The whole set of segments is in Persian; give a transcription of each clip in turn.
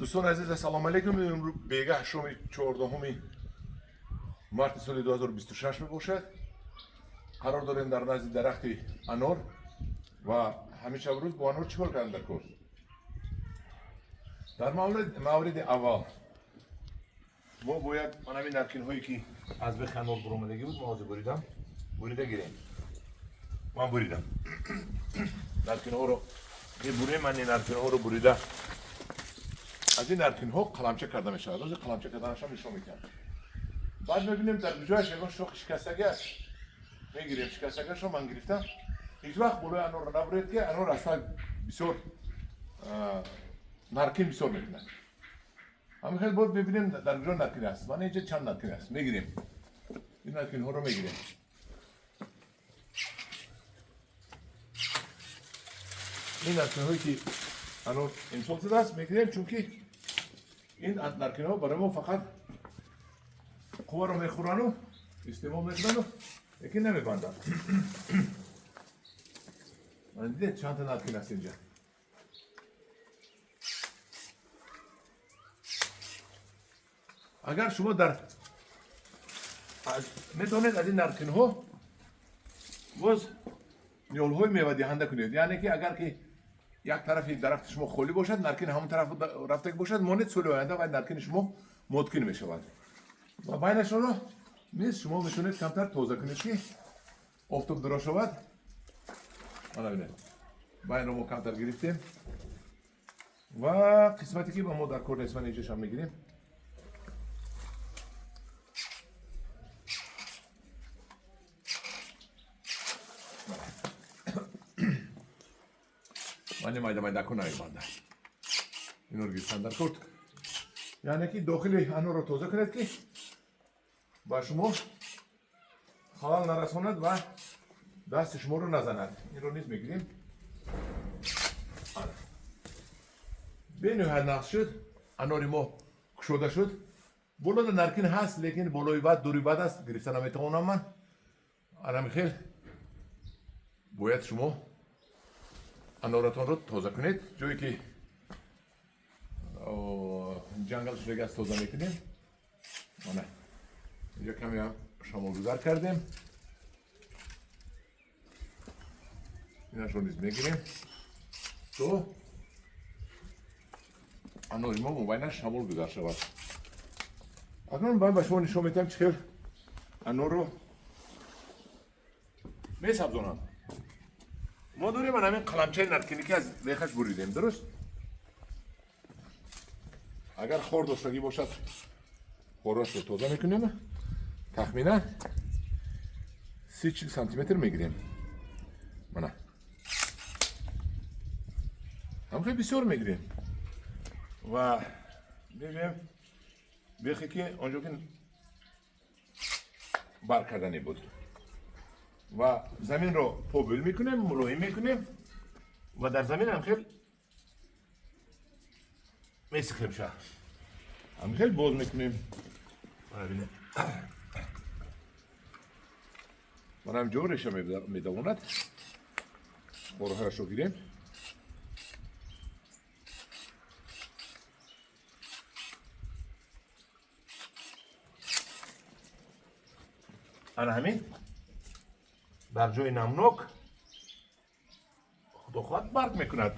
دوستان عزیز سلام علیکم. امروز بیگه شام 14 مارت سال 2026 می باشد. قرار داریم در نزد درخت انار و همیشه روز با انار چیکار کردن در کار. در مورد اول ما باید همین نرکین هایی که از به خنور برآمدگی بود ما بریدم بریده گیریم. من بریدم نرکین ها رو بریم. من این نرکین ها رو بریده از این نرکین ها قلمچه کرده میشه. از قلمچه کردنش هم نشون میکنم. بعد میبینیم در جایش یکان شاخ شکستگی است. میگیریم شکستگیش رو من گرفتم. هیچ وقت بالای انار رو نبرید که انار اصلا بسیار نرکین بسیار میکنه. همین خیلی باید ببینیم در کجا نرکین است. من اینجا چند نرکین است. میگیریم این نرکین ها رو میگیریم. این نرکین هایی که انار انسول شده است میگیریم چون که این نرکین ها برای ما فقط قوه رو میخورن و استعمال میکنن و یکی نمیبندن. من دیدید چند تا نرکین است اینجا. اگر شما میتونید از این نرکین ها باز نیول های میوه دهنده کنید. یعنی که اگر که یک طرف درخت شما خالی باشد نرکین همون طرف رفته باشد مانید سال آینده و نرکین شما متکن میشود. و بینشون رو نیست شما میتونید کمتر تازه کنید که آفتاب درا شود. حالا ببینید بین رو ما کمتر گرفتیم و قسمتی که با ما در کار نیست من اینجاش هم میگیریم. من مایده کنم بنده این رو گرفتن در کرد. یعنی که داخل انار رو تازه کنید که با شما خلال نرساند و دست شما رو نزند. این رو نیز میگیریم. به نهایت نقص شد. اناری ما کشوده شد. بالا نرکین هست لیکن بالای بعد دوری بعد است گرفتن نمیتوانم من. الان خیلی باید شما انارتان رو تازه کنید. جایی که جنگل شده است تازه میکنیم. نه اینجا کمی هم شما گذار کردیم. اینش رو نیز میگیریم تو انار ما مبینش شمال گذار شود. اگر من باید به شما نشون میتونم چخیل انار رو میسبزونم. ما داریم همین قلمچه نرکینی که از بیخش بریدیم. درست؟ اگر خورد داشتگی باشد خورش رو تازه میکنیم. تخمینا 30 سانتی متر میگیریم. منه هم خیلی بسیار میگیریم و ببینیم بیخی که آنجا که بر کردنی بود و زمین رو پوبل میکنیم ملایم میکنیم و در زمین هم خیلی میسخیم شد. هم خیلی باز میکنیم. ببینیم من هم جورش میدواند خورهایش رو گیریم. انا همین در جای نمناک خدا خواهد برق میکند.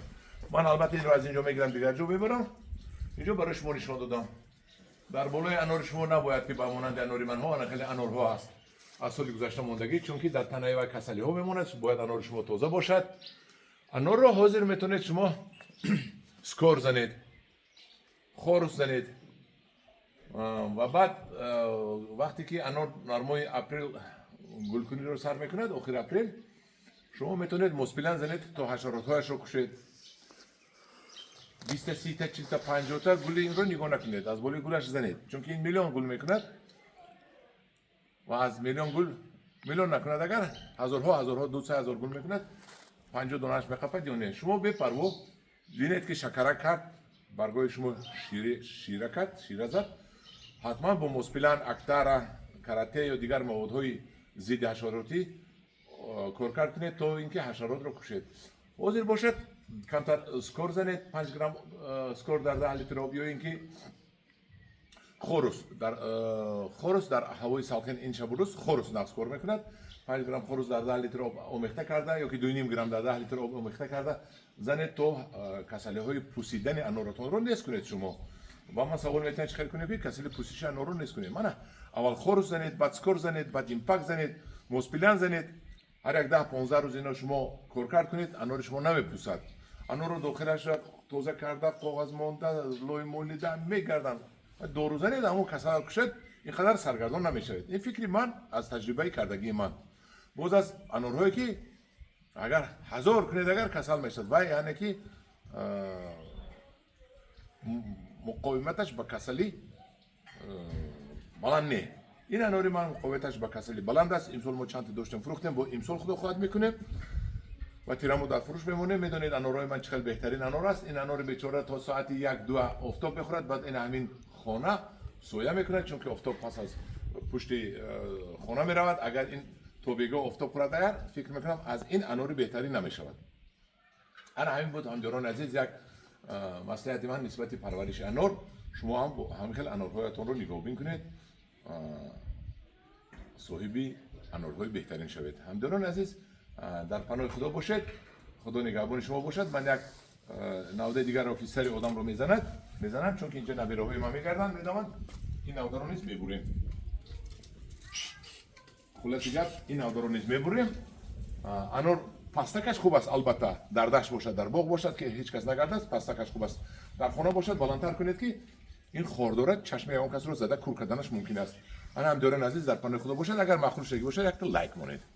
من البته این رو از اینجا میگیرم دیگر جا ببرم. اینجا برای شما نشان دادم. در بالای انار شما نباید که بمانند اناری من ها خیلی انار ها هست از سال گذشته موندگی چون که در تنه و کسلی ها بماند. باید انار شما تازه باشد. انار را حاضر میتونید شما سکار زنید خورس زنید و بعد وقتی که انار نرمای اپریل گلکنی رو سر میکند آخر اپریل شما میتونید مسپلن زنید تا حشرات هایش رو کشید. 20 تا 30 تا 40 تا 50 تا گل این رو نگاه نکنید. از بالای گلش زنید چون که این میلیون گل میکند و از میلیون گل میلیون نکند. اگر هزارها 200,000 گل میکند 50 دانهش میخپد یا نه. شما بپرو ببینید که شکره کرد برگای شما شیره کرد شیره زد. حتما با مسپلن اکتر کراته یا دیگر موادهای ضد حشراتی کار کنید تا اینکه حشرات رو کشید. حاضر باشد کمتر سکور زنید 5 گرم سکور در 10 لیتر آب یا اینکه خورس در هوای ساکن این شب و روز خورس نسکور میکند 5 گرم خورس در 10 لیتر آب آمیخته کرده یا که 2.5 گرم در 10 لیتر آب آمیخته کرده زنید تو کسله های پوسیدن انورتون رو نیست کنید شما با من سوال میتونید چیکار کنید که کسل پوسیش انور رو نیست کنید من اول خورس زنید بعد سکور زنید بعد ایمپاکت زنید موسپیلان زنید هر یک 10-15 روز اینا شما کار کنید انور شما نمیپوسد انور رو داخلش توزه کرده کاغذ مونده لای مولیده میگردن 2 روزه نید اما کسل کشد اینقدر سرگردان نمیشوید این فکری من از تجربه کردگی من باز از انورهایی که اگر 1000 کنید اگر کسل میشد و یعنی که مقاومتش به کسلی بلند نه این انوری من مقاومتش به کسلی بلند است امسال ما چند تا داشتیم فروختیم با امسال خدا خواهد میکنه و تیرمو در فروش بمونه میدونید انورای من چقدر بهترین انور است این انور بیچاره تا ساعت 1-2 آفتاب بخورد بعد این همین خانه سویا میکنه چون که آفتاب پس از پشت خانه میرود اگر این توبیگا آفتاب خورد اگر فکر میکنم از این انور بهترین نمیشود انا همین بود همجوران عزیز یک مصلحت من نسبت پرورش انور شما هم همین خیلی انورهایتون رو نگاه بکنید صاحبی انورهای بهترین شوید همداران عزیز در پناه خدا باشید خدا نگهبان شما باشد من یک نوده دیگر را که سری آدم رو میزنم چون که اینجا نبیره های ما میگردن میدامن این نوده رو نیست میبوریم خلاصی گفت این نوده رو نیست میبوریم انور پستکش خوب است البته در دشت باشد در باغ باشد که هیچ کس نگرده است پستکش خوب است در خانه باشد بلندتر کنید که این خارداره چشم اون کس رو زده کور کردنش ممکن است انا هم دارن عزیز در پناه خدا باشد اگر مخلوق شگی باشد یک تا لایک مونید